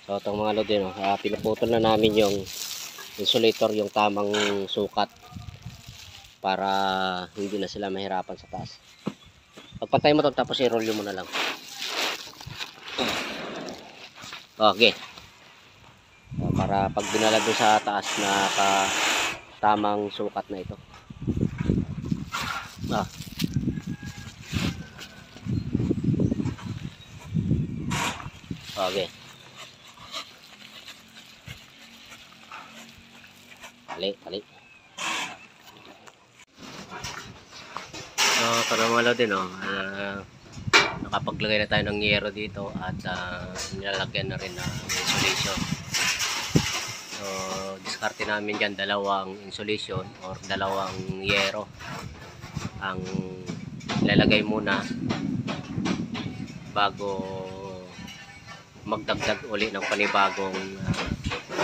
So itong mga lodi, no, pinuputol na namin yung insulator, yung tamang sukat para hindi na sila mahirapan sa taas. Pagpantay mo to, tapos i-roll mo na lang. Okay. Para pag dinala doon sa taas na tamang sukat na ito. Okay. Tali. So, para malo din, no. Nakapaglagay na tayo ng yero dito at nilalagyan na rin ng insulation. So, diskarte namin dyan dalawang insulation or dalawang yero ang ilalagay muna bago magdagdag uli ng panibagong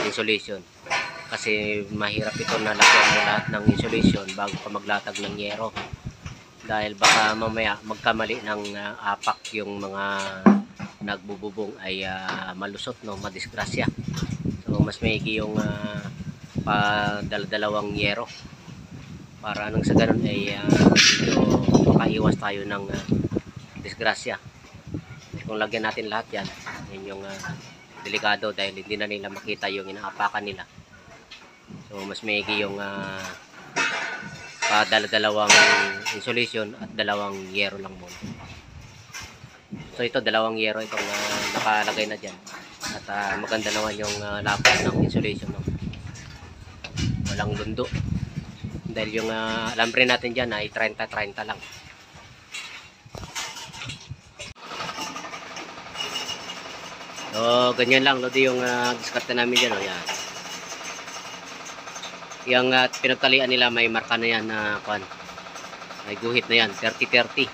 insulation. Kasi mahirap ito na lagyan mo lahat ng insulation bago ka maglatag ng yero. Dahil baka mamaya magkamali ng apak yung mga nagbububong ay malusot, no, madisgrasya. So mas maigi yung dalawang yero para nang sa ganun ay medyo makaiwas tayo ng disgrasya. Kung lagyan natin lahat yan, yun yung delikado dahil hindi na nila makita yung inaapakan nila. So mas maigi yung dalawang insulation at dalawang yero lang muna. So ito dalawang yero itong nakalagay na dyan. At maganda naman yung lapas ng insulation, no? Walang lundo. Dahil yung alambre natin dyan ay 30-30 lang. So ganyan lang, lodi, yung diskarte namin dyan, oh, yan. Yung pinagtalian nila may marka na yan na may guhit na yan, 30-30.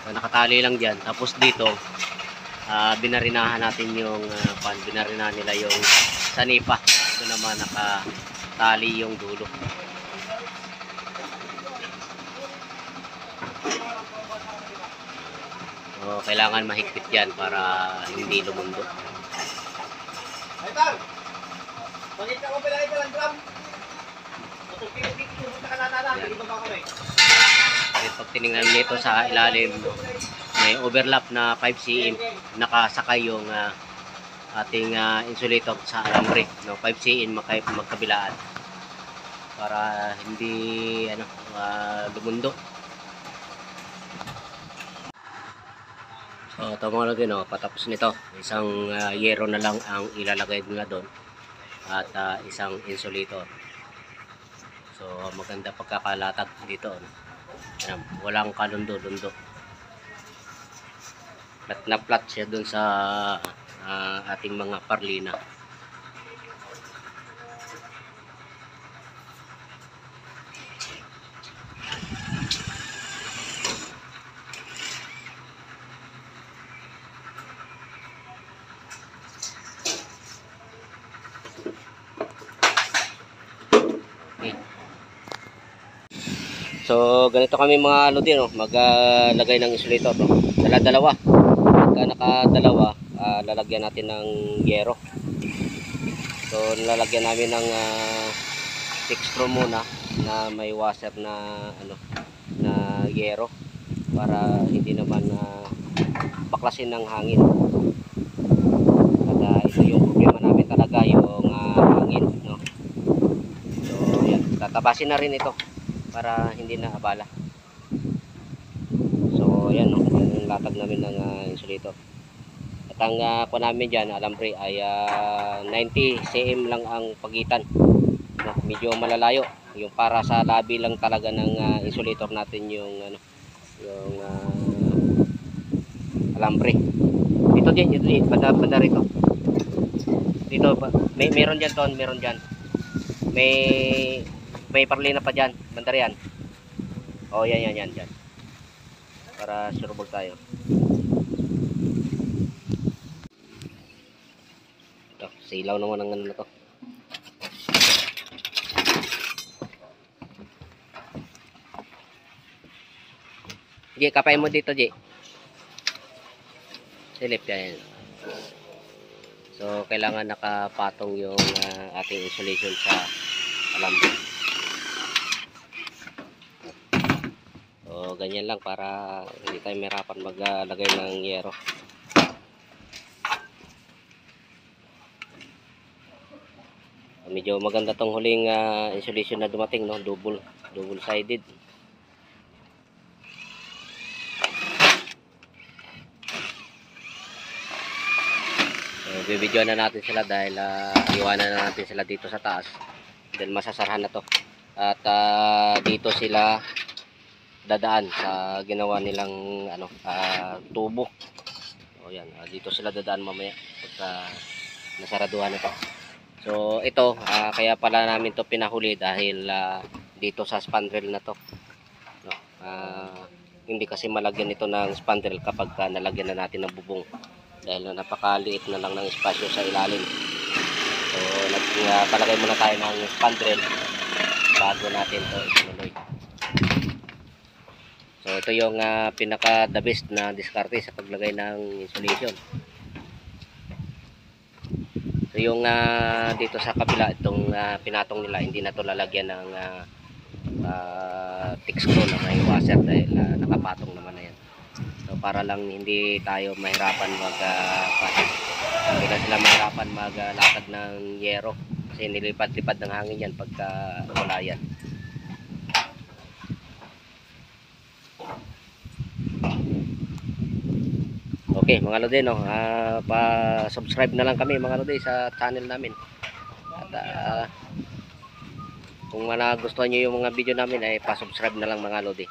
So nakatali lang dyan. Tapos dito binarinahan natin yung binarinahan nila yung sanipa. Ito naman nakatali yung dulo. So kailangan mahigpit yan para hindi lumundo. Bakit ka ko pala ito lang gram? Pag tinignan nito sa ilalim, may overlap na 5 cm, nakasakay yung ating insulator sa alambre, no, 5 cm magkabilaan para hindi lumundo. So ito mga lagi, no, patapos nito isang yero na lang ang ilalagay nila doon at isang insulator. So maganda pagkakalatag dito, no? Walang kalundo-lundo. Flat na flat siya dun sa ating mga parlina. So ganito kami mga lodi, no, maglagay ng insulator, no. Dalawa. Pagka nakadalawa, lalagyan natin ng yero. So lalagyan namin ng fixtro muna na may washer na na yero para hindi naman baklasin ng hangin. At ito yung problema namin talaga, yung hangin, no. So yan, tatabasin na rin ito para hindi na abala. So yan, no, yung latag namin ng insulator. At ang po namin dyan, alambre ay 90 cm lang ang pagitan, no, medyo malalayo yung para sa labi lang talaga ng insulator natin yung yung alambre. Ito din banda rito. Dito meron diyan ton, meron diyan. May parlina pa dyan, banda yan. Oh, yan. Para sureball tayo. Ito, silaw naman ang na to. Ji, kapay mo dito, Ji. Silip yan. So kailangan nakapatong yung ating insulation sa alambre. So ganyan lang para hindi tayo mahirapan maglagay ng yero. Medyo maganda tong huling insulation na dumating, no? Double sided. So bibidyoan na natin sila dahil iwanan na natin sila dito sa taas. Dahil masasarahan na to. At dito sila dadaan sa ginawa nilang tubo. O yan, dito sila dadaan mamaya pagka nasaraduhan na to. So ito, kaya pala namin to pinahuli dahil dito sa spandrel na to, no? Hindi kasi malagyan ito ng spandrel kapag nalagyan na natin ng bubong dahil napakaliit na lang ng espasyo sa ilalim. So palagay muna tayo ng spandrel bago natin to ituloy. So ito yung pinaka the best na diskarte sa paglagay ng insulation. So yung dito sa kabila, itong pinatong nila, hindi na to lalagyan ng thick screw na may washer dahil nakapatong naman na yan. So para lang hindi tayo mahirapan hindi na sila mahirapan maglakad ng yero kasi nilipad-lipad ng hangin yan pagka wala yan. Okay mga lodi, no, pa-subscribe na lang kami mga lodi sa channel namin. At kung nagustuhan nyo yung mga video namin ay pa-subscribe na lang mga lodi.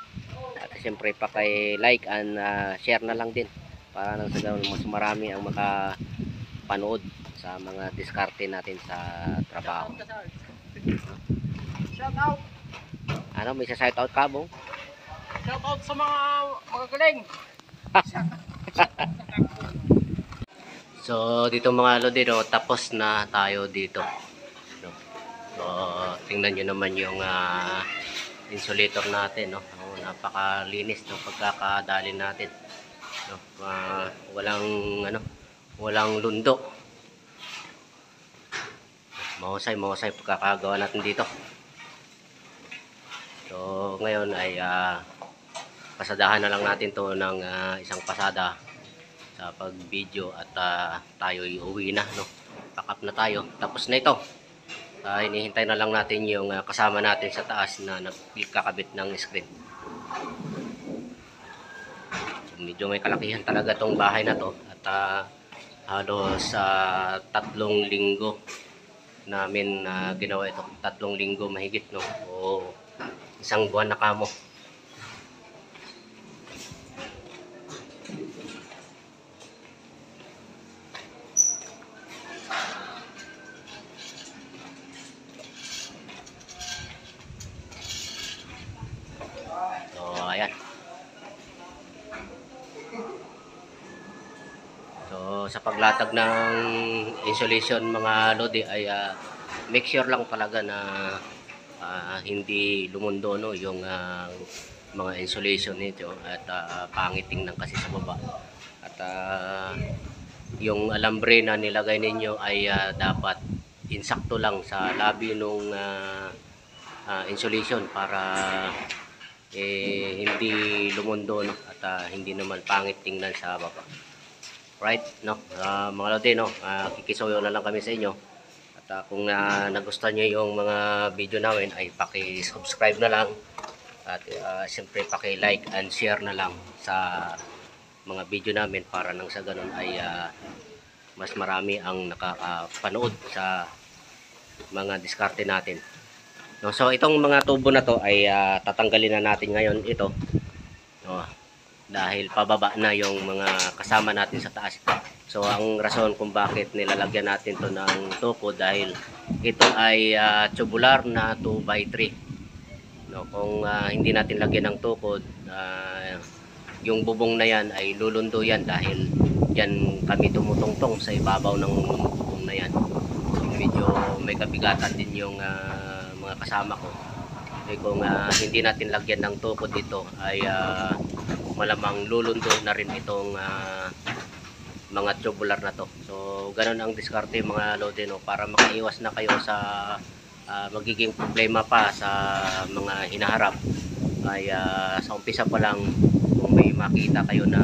At siyempre paki-like and share na lang din para nang sa ganoon mas marami ang makapanood sa mga diskarte natin sa trabaho. Shout out. Ano, may sa-shout out ka mo? Shout out sa mga magagaling. So dito mga lodi, no, tapos na tayo dito, no. So tingnan nyo naman yung insulator natin, no. Napakalinis ng pagkakadali natin, no. Walang lundo. Mahusay pagkakagawa natin dito. So ngayon ay pasadahan na lang natin to ng isang pasada sa pag-video at tayo uwi na, no. Pack up na tayo. Tapos na ito. Hinihintay na lang natin yung kasama natin sa taas na nagkakabit ng screen. So, medyo may kalakihan talaga tong bahay na to at halos 3 linggo namin ginawa ito. 3 linggo mahigit, no, o 1 buwan na kamo. Ayan. So sa paglatag ng insulation mga lodi ay make sure lang talaga na hindi lumundo, no, yung mga insulation nito at pangit tingnan kasi sa baba. At yung alambre na nilagay ninyo ay dapat insakto lang sa labi nung insulation para hindi lumundo, no, at hindi naman pangit tingnan sa baba. Right, no, mga lodi, no, kikisuyo na lang kami sa inyo. At kung nagustuhan nyo yung mga video namin ay paki-subscribe na lang at siyempre paki-like and share na lang sa mga video namin para nang sa ganun ay mas marami ang nakakapanood sa mga diskarte natin. No, so itong mga tubo na to ay tatanggalin na natin ngayon ito, no, dahil pababa na yung mga kasama natin sa taas. So ang rason kung bakit nilalagyan natin to ng tuko dahil ito ay tubular na 2x3, no, kung hindi natin lagyan ng tuko, yung bubong na yan ay lulundo yan dahil yan kami tumutungtong sa ibabaw ng bubong na yan. Medyo may kabigatan din yung mga kasama ko. Kung hindi natin lagyan ng tuko dito ay malamang lulundo na rin itong mga tubular na to. So ganun ang diskarte mga lodi, no, para makaiwas na kayo sa magiging problema pa sa mga hinaharap. Ay sa umpisa pa lang, kung may makita kayo na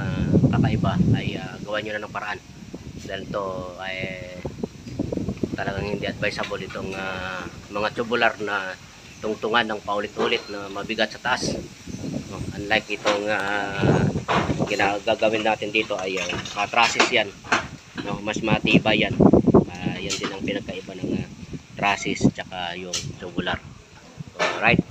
kakaiba ay gawan nyo na ng paraan, dahil to ay talagang hindi advisable itong mga tubular na tungtungan ng paulit-ulit na mabigat sa taas, no? Unlike itong ginagagawin natin dito ay trusses yan, no? Mas matibay yan. Yan din ang pinagkaiba ng trusses tsaka yung tubular. So, right.